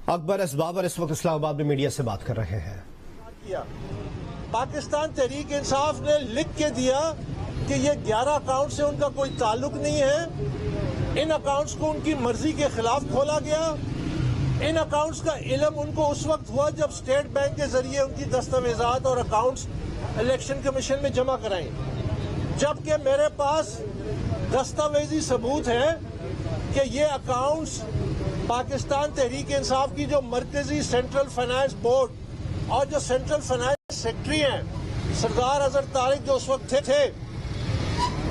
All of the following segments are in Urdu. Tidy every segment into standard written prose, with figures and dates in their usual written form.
اکبر ایس بابر اس وقت اسلام آباد میں میڈیا سے بات کر رہے ہیں۔ پاکستان تحریک انصاف نے لکھ کے دیا کہ یہ 11 اکاؤنٹ سے ان کا کوئی تعلق نہیں ہے، ان اکاؤنٹس کو ان کی مرضی کے خلاف کھولا گیا۔ ان اکاؤنٹس کا علم ان کو اس وقت ہوا جب اسٹیٹ بینک کے ذریعے ان کی دستاویزات اور اکاؤنٹس الیکشن کمیشن میں جمع کرائیں، جبکہ میرے پاس دستاویزی ثبوت ہے کہ یہ اکاؤنٹس پاکستان تحریک انصاف کی جو مرکزی سینٹرل فائنانس بورڈ اور جو سینٹرل فائنانس سیکٹری ہیں سردار اظہر طارق جو اس وقت تھے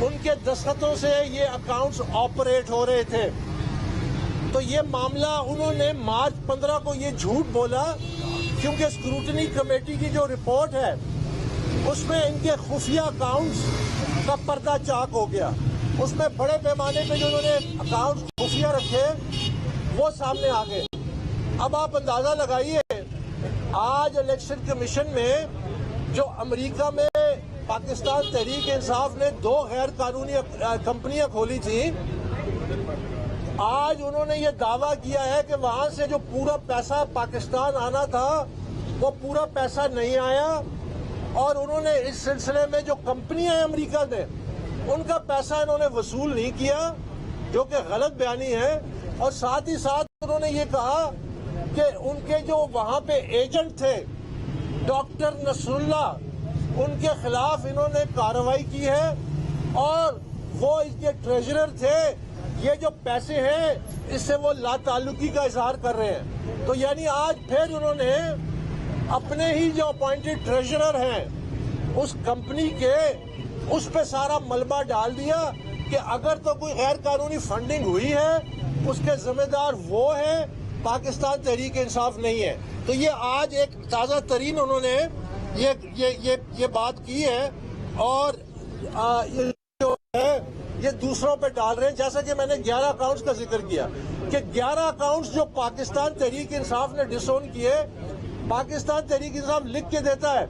ان کے دستخطوں سے یہ اکاؤنٹس آپریٹ ہو رہے تھے۔ تو یہ معاملہ انہوں نے مارچ 15 کو یہ جھوٹ بولا کیونکہ اسکروٹنی کمیٹی کی جو رپورٹ ہے اس میں ان کے خفیہ اکاؤنٹس کا پردہ چاک ہو گیا، اس میں بڑے پیمانے پہ جو انہوں نے اکاؤنٹس خفیہ رکھے وہ سامنے آ گئے۔ اب آپ اندازہ لگائیے آج الیکشن کمیشن میں جو امریکہ میں پاکستان تحریک انصاف نے 2 غیر قانونی کمپنیاں کھولی تھیں، آج انہوں نے یہ دعویٰ کیا ہے کہ وہاں سے جو پورا پیسہ پاکستان آنا تھا وہ پورا پیسہ نہیں آیا، اور انہوں نے اس سلسلے میں جو کمپنیاں ہیں امریکہ میں ان کا پیسہ انہوں نے وصول نہیں کیا، جو کہ غلط بیانی ہے۔ اور ساتھ ہی ساتھ انہوں نے یہ کہا کہ ان کے جو وہاں پہ ایجنٹ تھے ڈاکٹر نصر اللہ ان کے خلاف انہوں نے کارروائی کی ہے اور وہ اس کے ٹریجرر تھے۔ یہ جو پیسے ہیں اس سے وہ لا تعلقی کا اظہار کر رہے ہیں۔ تو یعنی آج پھر انہوں نے اپنے ہی جو اپوائنٹڈ ٹریجرر ہیں اس کمپنی کے اس پہ سارا ملبہ ڈال دیا کہ اگر تو کوئی غیر قانونی فنڈنگ ہوئی ہے اس کے ذمہ دار وہ ہیں، پاکستان تحریک انصاف نہیں ہے۔ تو یہ آج ایک تازہ ترین انہوں نے یہ بات کی ہے اور جو ہے یہ دوسروں پہ ڈال رہے ہیں، جیسا کہ میں نے 11 اکاؤنٹس کا ذکر کیا کہ 11 اکاؤنٹس جو پاکستان تحریک انصاف نے ڈس اون کیے، پاکستان تحریک انصاف لکھ کے دیتا ہے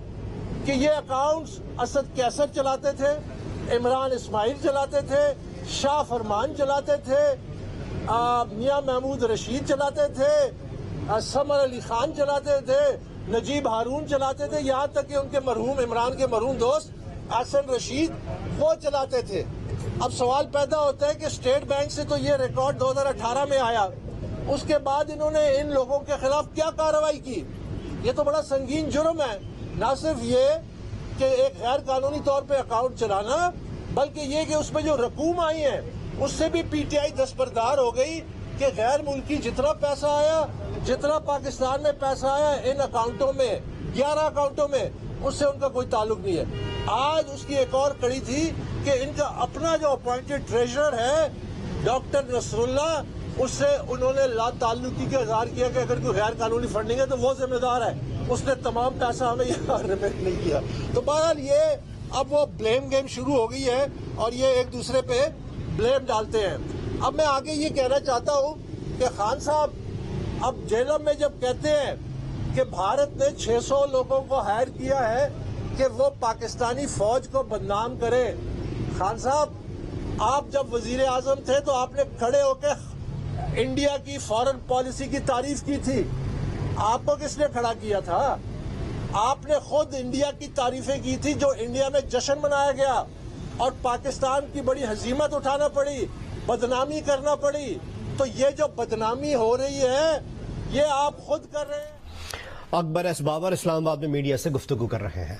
کہ یہ اکاؤنٹس اسد کیسر چلاتے تھے، عمران اسماعیل چلاتے تھے، شاہ فرمان چلاتے تھے، میاں محمود رشید چلاتے تھے، سمر علی خان چلاتے تھے، نجیب ہارون چلاتے تھے، یہاں تک کہ ان کے مرحوم عمران کے مرحوم دوست حسن رشید وہ چلاتے تھے۔ اب سوال پیدا ہوتا ہے کہ اسٹیٹ بینک سے تو یہ ریکارڈ 2018 میں آیا، اس کے بعد انہوں نے ان لوگوں کے خلاف کیا کارروائی کی؟ یہ تو بڑا سنگین جرم ہے، نہ صرف یہ کہ ایک غیر قانونی طور پہ اکاؤنٹ چلانا، بلکہ یہ کہ اس میں جو رقوم آئی ہیں اس سے بھی پی ٹی آئی دستبردار ہو گئی کہ غیر ملکی جتنا پیسہ آیا، جتنا پاکستان میں پیسہ آیا ان اکاؤنٹوں میں 11 اکاؤنٹوں میں اس سے ان کا کوئی تعلق نہیں ہے۔ آج اس کی ایک اور کڑی تھی کہ ان کا اپنا جو اپوائنٹڈ ٹریجرر ہے ڈاکٹر نصر اللہ، اس سے انہوں نے لا تعلقی کا اظہار کیا کہ اگر کوئی غیر قانونی فنڈنگ ہے تو وہ ذمہ دار ہے، اس نے تمام پیسہ ہمیں یہاں ریمیٹ نہیں کیا۔ تو بہرحال یہ اب وہ بلیم گیم شروع ہو گئی ہے اور یہ ایک دوسرے پہ بلیم ڈالتے ہیں۔ اب میں آگے یہ کہنا چاہتا ہوں کہ خان صاحب اب جیلوں میں جب کہتے ہیں کہ بھارت نے 600 لوگوں کو ہائر کیا ہے کہ وہ پاکستانی فوج کو بدنام کرے، خان صاحب آپ جب وزیر اعظم تھے تو آپ نے کھڑے ہو کے انڈیا کی فارن پالیسی کی تعریف کی تھی، آپ کو کس نے کھڑا کیا تھا؟ آپ نے خود انڈیا کی تعریفیں کی تھی جو انڈیا میں جشن منایا گیا اور پاکستان کی بڑی ہزیمت اٹھانا پڑی، بدنامی کرنا پڑی۔ تو یہ جو بدنامی ہو رہی ہے یہ آپ خود کر رہے ہیں۔ اکبر ایس بابر اسلام آباد میں میڈیا سے گفتگو کر رہے ہیں۔